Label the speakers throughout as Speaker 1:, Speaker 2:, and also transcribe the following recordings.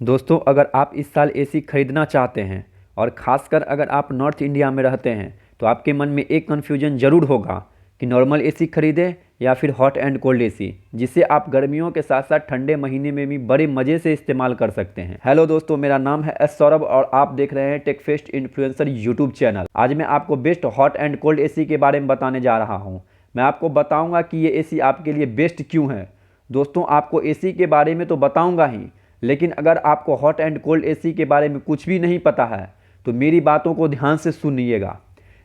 Speaker 1: दोस्तों, अगर आप इस साल एसी खरीदना चाहते हैं और ख़ासकर अगर आप नॉर्थ इंडिया में रहते हैं तो आपके मन में एक कन्फ्यूजन ज़रूर होगा कि नॉर्मल एसी खरीदें या फिर हॉट एंड कोल्ड एसी, जिसे आप गर्मियों के साथ साथ ठंडे महीने में भी बड़े मज़े से इस्तेमाल कर सकते हैं। हेलो दोस्तों, मेरा नाम है एस सौरभ और आप देख रहे हैं टेकफेस्ट इन्फ्लुएंसर यूट्यूब चैनल। आज मैं आपको best hot and cold AC के बारे में बताने जा रहा हूँ। मैं आपको बताऊँगा कि ये एसी आपके लिए बेस्ट क्यों है। दोस्तों, आपको एसी के बारे में तो बताऊँगा ही, लेकिन अगर आपको हॉट एंड कोल्ड एसी के बारे में कुछ भी नहीं पता है तो मेरी बातों को ध्यान से सुनिएगा।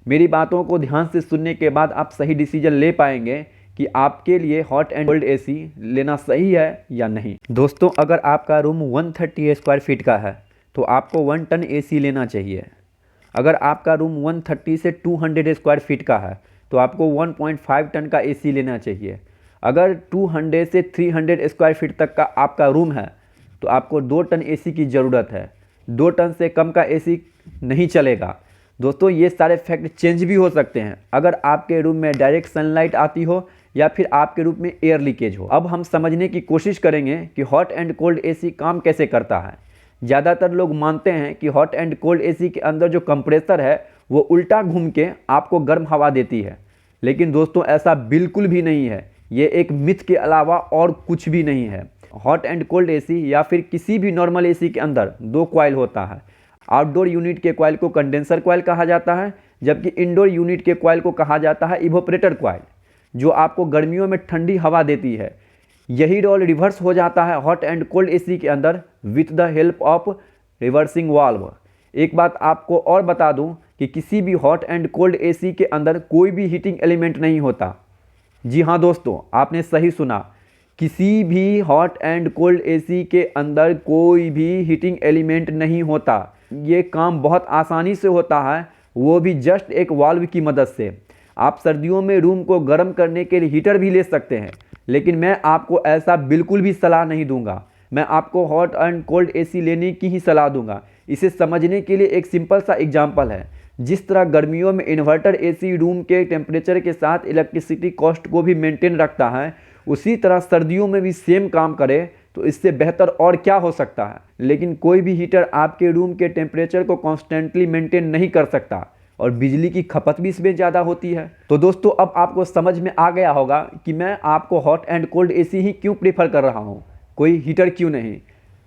Speaker 1: मेरी बातों को ध्यान से सुनने के बाद आप सही डिसीजन ले पाएंगे कि आपके लिए हॉट एंड कोल्ड एसी लेना सही है या नहीं। दोस्तों, अगर आपका रूम 130 स्क्वायर फीट का है तो आपको 1 टन एसी लेना चाहिए। अगर आपका रूम 130 से 200 स्क्वायर फीट का है तो आपको 1.5 टन का एसी लेना चाहिए। अगर 200 से 300 स्क्वायर फीट तक का आपका रूम है तो आपको 2 टन एसी की ज़रूरत है। 2 टन से कम का एसी नहीं चलेगा। दोस्तों, ये सारे फैक्ट चेंज भी हो सकते हैं अगर आपके रूम में डायरेक्ट सनलाइट आती हो या फिर आपके रूम में एयर लीकेज हो। अब हम समझने की कोशिश करेंगे कि हॉट एंड कोल्ड एसी काम कैसे करता है। ज़्यादातर लोग मानते हैं कि हॉट एंड कोल्ड एसी के अंदर जो कंप्रेसर है वो उल्टा घूम के आपको गर्म हवा देती है, लेकिन दोस्तों ऐसा बिल्कुल भी नहीं है। ये एक मिथ के अलावा और कुछ भी नहीं है। हॉट एंड कोल्ड एसी या फिर किसी भी नॉर्मल एसी के अंदर 2 कॉइल होता है। आउटडोर यूनिट के कॉइल को कंडेंसर कॉइल कहा जाता है, जबकि इंडोर यूनिट के कॉइल को कहा जाता है इवोपरेटर कॉइल, जो आपको गर्मियों में ठंडी हवा देती है। यही रोल रिवर्स हो जाता है हॉट एंड कोल्ड एसी के अंदर with the help of reversing valve. एक बात आपको और बता दूं कि किसी भी हॉट एंड कोल्ड एसी के अंदर कोई भी हीटिंग एलिमेंट नहीं होता। जी हाँ दोस्तों, आपने सही सुना, किसी भी हॉट एंड कोल्ड एसी के अंदर कोई भी हीटिंग एलिमेंट नहीं होता। ये काम बहुत आसानी से होता है, वो भी जस्ट एक वाल्व की मदद से। आप सर्दियों में रूम को गर्म करने के लिए हीटर भी ले सकते हैं, लेकिन मैं आपको ऐसा बिल्कुल भी सलाह नहीं दूंगा। मैं आपको हॉट एंड कोल्ड एसी लेने की ही सलाह दूंगा। इसे समझने के लिए एक सिंपल सा एग्जाम्पल है। जिस तरह गर्मियों में इन्वर्टर एसी रूम के टेम्परेचर के साथ इलेक्ट्रिसिटी कॉस्ट को भी मेंटेन रखता है, उसी तरह सर्दियों में भी सेम काम करे तो इससे बेहतर और क्या हो सकता है। लेकिन कोई भी हीटर आपके रूम के टेम्परेचर को कॉन्स्टेंटली मेंटेन नहीं कर सकता और बिजली की खपत भी इसमें ज़्यादा होती है। तो दोस्तों, अब आपको समझ में आ गया होगा कि मैं आपको हॉट एंड कोल्ड एसी ही क्यों प्रीफर कर रहा हूँ, कोई हीटर क्यों नहीं।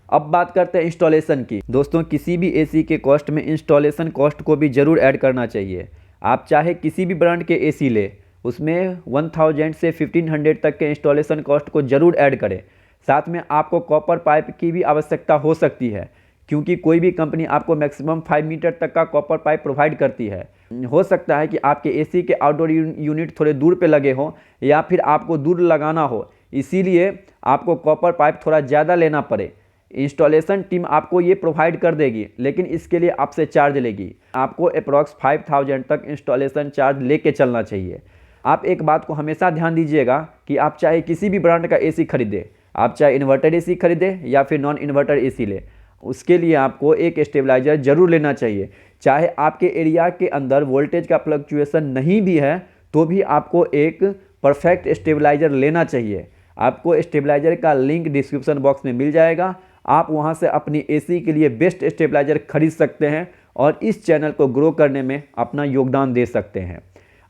Speaker 1: अब बात करते हैं इंस्टॉलेशन की। दोस्तों, किसी भी एसी के कॉस्ट में इंस्टॉलेशन कॉस्ट को भी ज़रूर ऐड करना चाहिए। आप चाहे किसी भी ब्रांड के एसी ले, उसमें 1000 से 1500 तक के इंस्टॉलेशन कॉस्ट को ज़रूर ऐड करें। साथ में आपको कॉपर पाइप की भी आवश्यकता हो सकती है, क्योंकि कोई भी कंपनी आपको मैक्सिमम 5 मीटर तक का कॉपर पाइप प्रोवाइड करती है। हो सकता है कि आपके एसी के आउटडोर यूनिट थोड़े दूर पे लगे हों या फिर आपको दूर लगाना हो, इसीलिए आपको कॉपर पाइप थोड़ा ज़्यादा लेना पड़े। इंस्टॉलेशन टीम आपको ये प्रोवाइड कर देगी, लेकिन इसके लिए आपसे चार्ज लेगी। आपको अप्रॉक्स 5000 तक इंस्टॉलेशन चार्ज लेके चलना चाहिए। आप एक बात को हमेशा ध्यान दीजिएगा कि आप चाहे किसी भी ब्रांड का एसी खरीदें, आप चाहे इन्वर्टर एसी खरीदें या फिर नॉन इन्वर्टर एसी लें, उसके लिए आपको एक स्टेबलाइजर ज़रूर लेना चाहिए। चाहे आपके एरिया के अंदर वोल्टेज का फ्लक्चुएसन नहीं भी है तो भी आपको एक परफेक्ट स्टेबलाइजर लेना चाहिए। आपको स्टेबलाइजर का लिंक डिस्क्रिप्शन बॉक्स में मिल जाएगा। आप वहां से अपनी एसी के लिए बेस्ट स्टेबलाइजर खरीद सकते हैं और इस चैनल को ग्रो करने में अपना योगदान दे सकते हैं।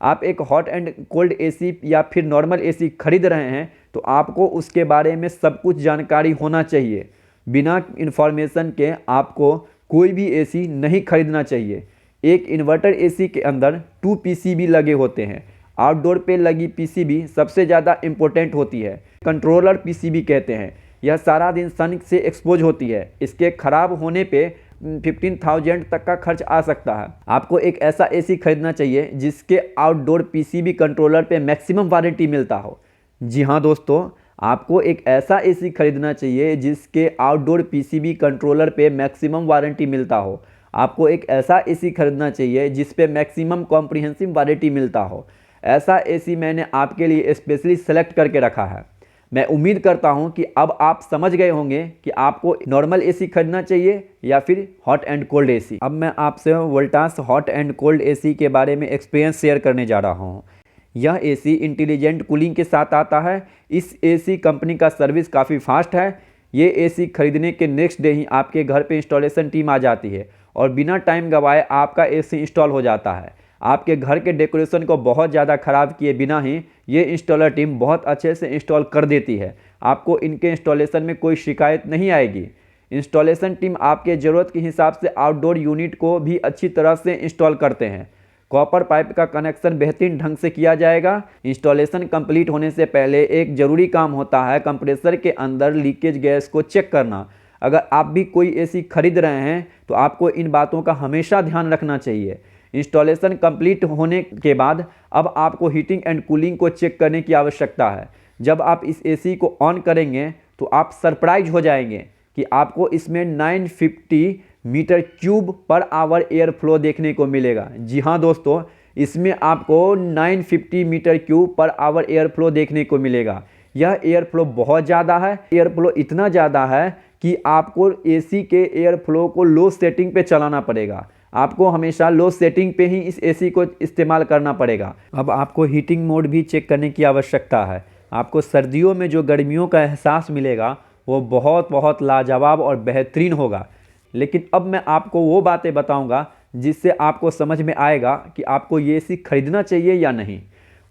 Speaker 1: आप एक हॉट एंड कोल्ड एसी या फिर नॉर्मल एसी खरीद रहे हैं तो आपको उसके बारे में सब कुछ जानकारी होना चाहिए। बिना इन्फॉर्मेशन के आपको कोई भी एसी नहीं खरीदना चाहिए। एक इन्वर्टर एसी के अंदर 2 पीसीबी लगे होते हैं। आउटडोर पे लगी पीसीबी सबसे ज़्यादा इम्पोर्टेंट होती है, कंट्रोलर पीसीबी कहते हैं। यह सारा दिन सन से एक्सपोज होती है। इसके ख़राब होने पे 15,000 तक का खर्च आ सकता है। आपको एक ऐसा एसी खरीदना चाहिए जिसके आउटडोर पीसीबी कंट्रोलर पे मैक्सिमम वारंटी मिलता हो। जी हाँ दोस्तों, आपको एक ऐसा एसी खरीदना चाहिए जिसके आउटडोर पीसीबी कंट्रोलर पे मैक्सिमम वारंटी मिलता हो। आपको एक ऐसा एसी खरीदना चाहिए जिस पे मैक्सिमम कॉम्प्रिहेंसिव वारंटी मिलता हो। ऐसा एसी मैंने आपके लिए स्पेशली सेलेक्ट करके रखा है। मैं उम्मीद करता हूं कि अब आप समझ गए होंगे कि आपको नॉर्मल एसी खरीदना चाहिए या फिर हॉट एंड कोल्ड एसी। अब मैं आपसे Voltas hot and cold AC के बारे में एक्सपीरियंस शेयर करने जा रहा हूं। यह एसी इंटेलिजेंट कूलिंग के साथ आता है। इस एसी कंपनी का सर्विस काफ़ी फास्ट है। ये एसी खरीदने के नेक्स्ट डे ही आपके घर पे इंस्टॉलेशन टीम आ जाती है और बिना टाइम गवाए आपका एसी इंस्टॉल हो जाता है। आपके घर के डेकोरेशन को बहुत ज़्यादा ख़राब किए बिना ही ये इंस्टॉलर टीम बहुत अच्छे से इंस्टॉल कर देती है। आपको इनके इंस्टॉलेशन में कोई शिकायत नहीं आएगी। इंस्टॉलेशन टीम आपके ज़रूरत के हिसाब से आउटडोर यूनिट को भी अच्छी तरह से इंस्टॉल करते हैं। कॉपर पाइप का कनेक्शन बेहतरीन ढंग से किया जाएगा। इंस्टॉलेशन कंप्लीट होने से पहले एक ज़रूरी काम होता है कंप्रेसर के अंदर लीकेज गैस को चेक करना। अगर आप भी कोई एसी खरीद रहे हैं तो आपको इन बातों का हमेशा ध्यान रखना चाहिए। इंस्टॉलेशन कंप्लीट होने के बाद अब आपको हीटिंग एंड कूलिंग को चेक करने की आवश्यकता है। जब आप इस एसी को ऑन करेंगे तो आप सरप्राइज हो जाएंगे कि आपको इसमें 950 metre cube per hour air flow देखने को मिलेगा। जी हाँ दोस्तों, इसमें आपको 950 metre cube per hour air flow देखने को मिलेगा। यह एयर फ्लो बहुत ज़्यादा है। एयर फ्लो इतना ज़्यादा है कि आपको एसी के एयर फ्लो को लो सेटिंग पे चलाना पड़ेगा। आपको हमेशा लो सेटिंग पे ही इस एसी को इस्तेमाल करना पड़ेगा। अब आपको हीटिंग मोड भी चेक करने की आवश्यकता है। आपको सर्दियों में जो गर्मियों का एहसास मिलेगा वो बहुत बहुत लाजवाब और बेहतरीन होगा। लेकिन अब मैं आपको वो बातें बताऊंगा जिससे आपको समझ में आएगा कि आपको ये एसी खरीदना चाहिए या नहीं।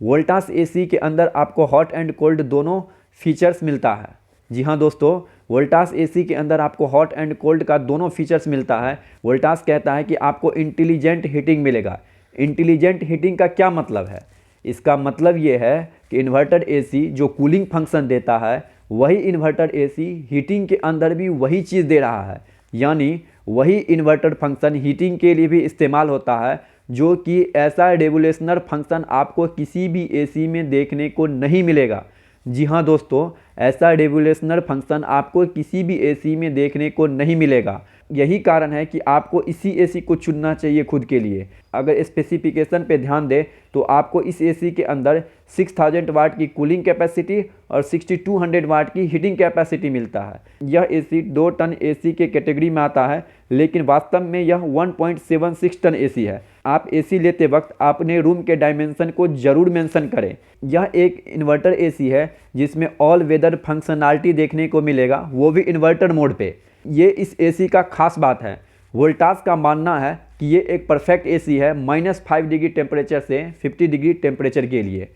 Speaker 1: वोल्टास एसी के अंदर आपको हॉट एंड कोल्ड दोनों फीचर्स मिलता है। जी हाँ दोस्तों, वोल्टास एसी के अंदर आपको हॉट एंड कोल्ड का दोनों फीचर्स मिलता है। वोल्टास कहता है कि आपको इंटेलिजेंट हीटिंग मिलेगा। इंटेलिजेंट हीटिंग का क्या मतलब है? इसका मतलब ये है कि इन्वर्टर एसी जो कूलिंग फंक्शन देता है, वही इन्वर्टर एसी हीटिंग के अंदर भी वही चीज़ दे रहा है। यानी वही इन्वर्टर फंक्शन हीटिंग के लिए भी इस्तेमाल होता है, जो कि ऐसा रेवोल्यूशनर फंक्शन आपको किसी भी एसी में देखने को नहीं मिलेगा। जी हाँ दोस्तों, ऐसा रेवोल्यूशनर फंक्शन आपको किसी भी एसी में देखने को नहीं मिलेगा। यही कारण है कि आपको इसी एसी को चुनना चाहिए खुद के लिए। अगर स्पेसिफिकेशन पे ध्यान दें तो आपको इस एसी के अंदर 6000 वाट की कूलिंग कैपेसिटी और 6200 वाट की हीटिंग कैपेसिटी मिलता है। यह एसी 2 टन एसी के कैटेगरी में आता है, लेकिन वास्तव में यह 1.76 टन एसी है। आप एसी लेते वक्त अपने रूम के डायमेंशन को जरूर मेंशन करें। यह एक इन्वर्टर एसी है जिसमें ऑल वेदर फंक्शनैलिटी देखने को मिलेगा, वो भी इन्वर्टर मोड पे। ये इस एसी का खास बात है। वोल्टास का मानना है कि ये एक परफेक्ट एसी है -5 डिग्री टेम्परेचर से 50 डिग्री टेम्परेचर के लिए।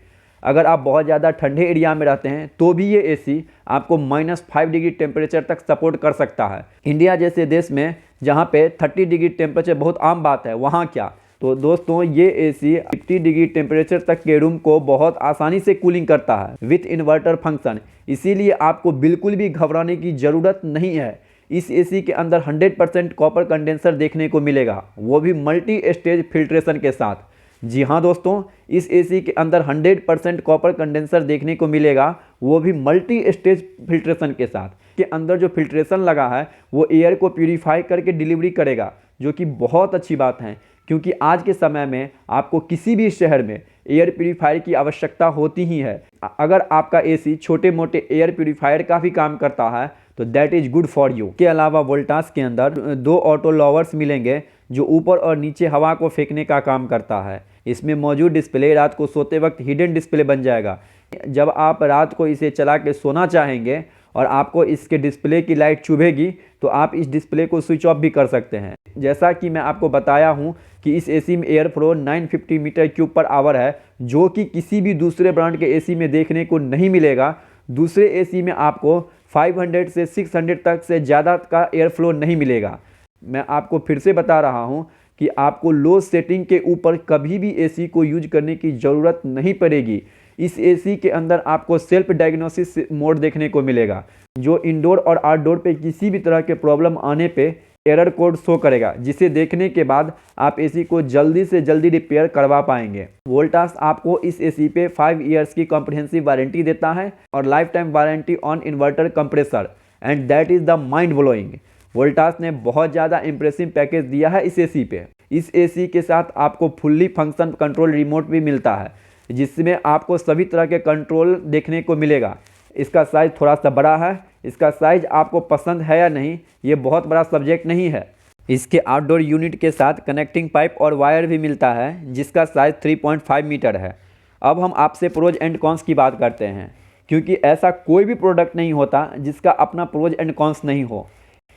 Speaker 1: अगर आप बहुत ज़्यादा ठंडे एरिया में रहते हैं तो भी ये एसी आपको -5 डिग्री टेम्परेचर तक सपोर्ट कर सकता है। इंडिया जैसे देश में जहाँ पे 30 डिग्री टेम्परेचर बहुत आम बात है, वहाँ क्या? तो दोस्तों, ये एसी 50 डिग्री टेम्परेचर तक के रूम को बहुत आसानी से कूलिंग करता है विथ इन्वर्टर फंक्शन। इसीलिए आपको बिल्कुल भी घबराने की ज़रूरत नहीं है। इस एसी के अंदर 100% कॉपर कंडेंसर देखने को मिलेगा, वो भी मल्टी स्टेज फिल्ट्रेशन के साथ। जी हाँ दोस्तों, इस एसी के अंदर 100% कॉपर कंडेंसर देखने को मिलेगा, वो भी मल्टी स्टेज फिल्ट्रेशन के साथ। के अंदर जो फिल्ट्रेशन लगा है वो एयर को प्यूरीफाई करके डिलीवरी करेगा, जो कि बहुत अच्छी बात है, क्योंकि आज के समय में आपको किसी भी शहर में एयर प्यूरीफायर की आवश्यकता होती ही है। अगर आपका एसी छोटे मोटे एयर प्यूरीफायर का भी काम करता है तो that is good for you. के अलावा वोल्टास के अंदर 2 ऑटो लॉवर्स मिलेंगे जो ऊपर और नीचे हवा को फेंकने का काम करता है। इसमें मौजूद डिस्प्ले रात को सोते वक्त हिडन डिस्प्ले बन जाएगा। जब आप रात को इसे चला के सोना चाहेंगे और आपको इसके डिस्प्ले की लाइट चुभेगी तो आप इस डिस्प्ले को स्विच ऑफ भी कर सकते हैं। जैसा कि मैं आपको बताया हूं कि इस एसी में air flow 950 metre cube per hour है, जो कि किसी भी दूसरे ब्रांड के एसी में देखने को नहीं मिलेगा। दूसरे एसी में आपको 500 से 600 तक से ज़्यादा का एयर फ्लो नहीं मिलेगा। मैं आपको फिर से बता रहा हूं कि आपको लो सेटिंग के ऊपर कभी भी एसी को यूज करने की ज़रूरत नहीं पड़ेगी। इस एसी के अंदर आपको सेल्फ डायग्नोसिस मोड देखने को मिलेगा, जो इंडोर और आउटडोर पे किसी भी तरह के प्रॉब्लम आने पे एरर कोड शो करेगा, जिसे देखने के बाद आप एसी को जल्दी से जल्दी रिपेयर करवा पाएंगे। वोल्टास आपको इस एसी पे 5 इयर्स की कॉम्प्रिहेंसिव वारंटी देता है और life time warranty on inverter compressor, and that is the mind blowing. Voltas ने बहुत ज़्यादा इंप्रेसिव पैकेज दिया है इस एसी पे। इस एसी के साथ आपको फुल्ली फंक्शन कंट्रोल रिमोट भी मिलता है, जिसमें आपको सभी तरह के कंट्रोल देखने को मिलेगा। इसका साइज़ थोड़ा सा बड़ा है। इसका साइज़ आपको पसंद है या नहीं, ये बहुत बड़ा सब्जेक्ट नहीं है। इसके आउटडोर यूनिट के साथ कनेक्टिंग पाइप और वायर भी मिलता है, जिसका साइज़ 3.5 मीटर है। अब हम आपसे प्रोज एंड कॉन्स की बात करते हैं क्योंकि ऐसा कोई भी प्रोडक्ट नहीं होता जिसका अपना प्रोज एंड कॉन्स नहीं हो।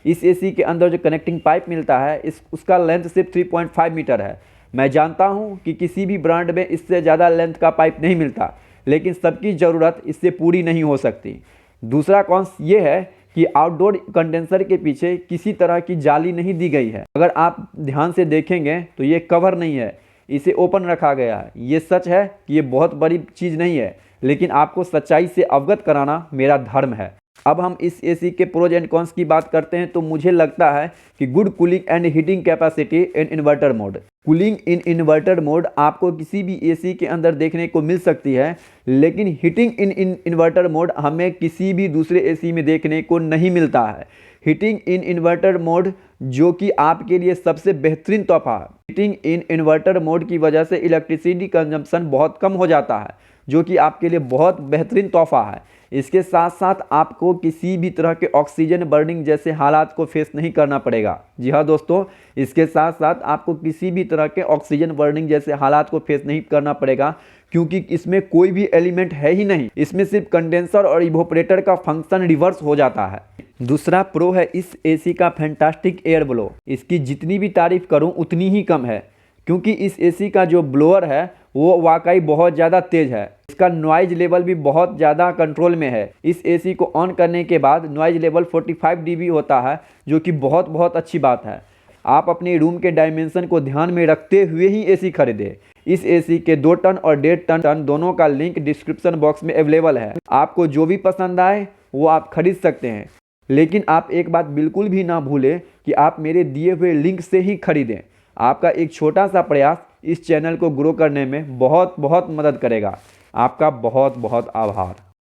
Speaker 1: इस एसी के अंदर जो कनेक्टिंग पाइप मिलता है उसका लेंथ सिर्फ 3.5 मीटर है। मैं जानता हूँ कि किसी भी ब्रांड में इससे ज़्यादा लेंथ का पाइप नहीं मिलता, लेकिन सबकी ज़रूरत इससे पूरी नहीं हो सकती। दूसरा कॉन्स ये है कि आउटडोर कंडेंसर के पीछे किसी तरह की जाली नहीं दी गई है। अगर आप ध्यान से देखेंगे तो ये कवर नहीं है, इसे ओपन रखा गया है। ये सच है कि ये बहुत बड़ी चीज़ नहीं है, लेकिन आपको सच्चाई से अवगत कराना मेरा धर्म है। अब हम इस एसी के प्रोज एंड कॉन्स की बात करते हैं तो मुझे लगता है कि good cooling and heating capacity in inverter mode. Cooling in inverter mode आपको किसी भी एसी के अंदर देखने को मिल सकती है, लेकिन हीटिंग इन इन्वर्टर मोड हमें किसी भी दूसरे एसी में देखने को नहीं मिलता है। हीटिंग इन इन्वर्टर मोड जो कि आपके लिए सबसे बेहतरीन तोहफा है। हीटिंग इन इन्वर्टर मोड की वजह से इलेक्ट्रिसिटी कंजम्पशन बहुत कम हो जाता है, जो कि आपके लिए बहुत बेहतरीन तोहफा है। इसके साथ साथ आपको किसी भी तरह के ऑक्सीजन बर्निंग जैसे हालात को फेस नहीं करना पड़ेगा। जी हाँ दोस्तों, इसके साथ साथ आपको किसी भी तरह के ऑक्सीजन बर्निंग जैसे हालात को फेस नहीं करना पड़ेगा, क्योंकि इसमें कोई भी एलिमेंट है ही नहीं। इसमें सिर्फ कंडेंसर और इवोपरेटर का फंक्शन रिवर्स हो जाता है। दूसरा प्रो है इस एसी का फैंटास्टिक एयर ब्लो। इसकी जितनी भी तारीफ करूं उतनी ही कम है, क्योंकि इस एसी का जो ब्लोअर है वो वाकई बहुत ज़्यादा तेज है। इसका नॉइज लेवल भी बहुत ज़्यादा कंट्रोल में है। इस एसी को ऑन करने के बाद नॉइज लेवल 45 dB होता है, जो कि बहुत अच्छी बात है। आप अपने रूम के डायमेंशन को ध्यान में रखते हुए ही एसी खरीदें। इस एसी के 2 टन और 1.5 टन दोनों का लिंक डिस्क्रिप्शन बॉक्स में अवेलेबल है। आपको जो भी पसंद आए वो आप खरीद सकते हैं, लेकिन आप एक बात बिल्कुल भी ना भूलें कि आप मेरे दिए हुए लिंक से ही खरीदें। आपका एक छोटा सा प्रयास इस चैनल को ग्रो करने में बहुत मदद करेगा। आपका बहुत आभार।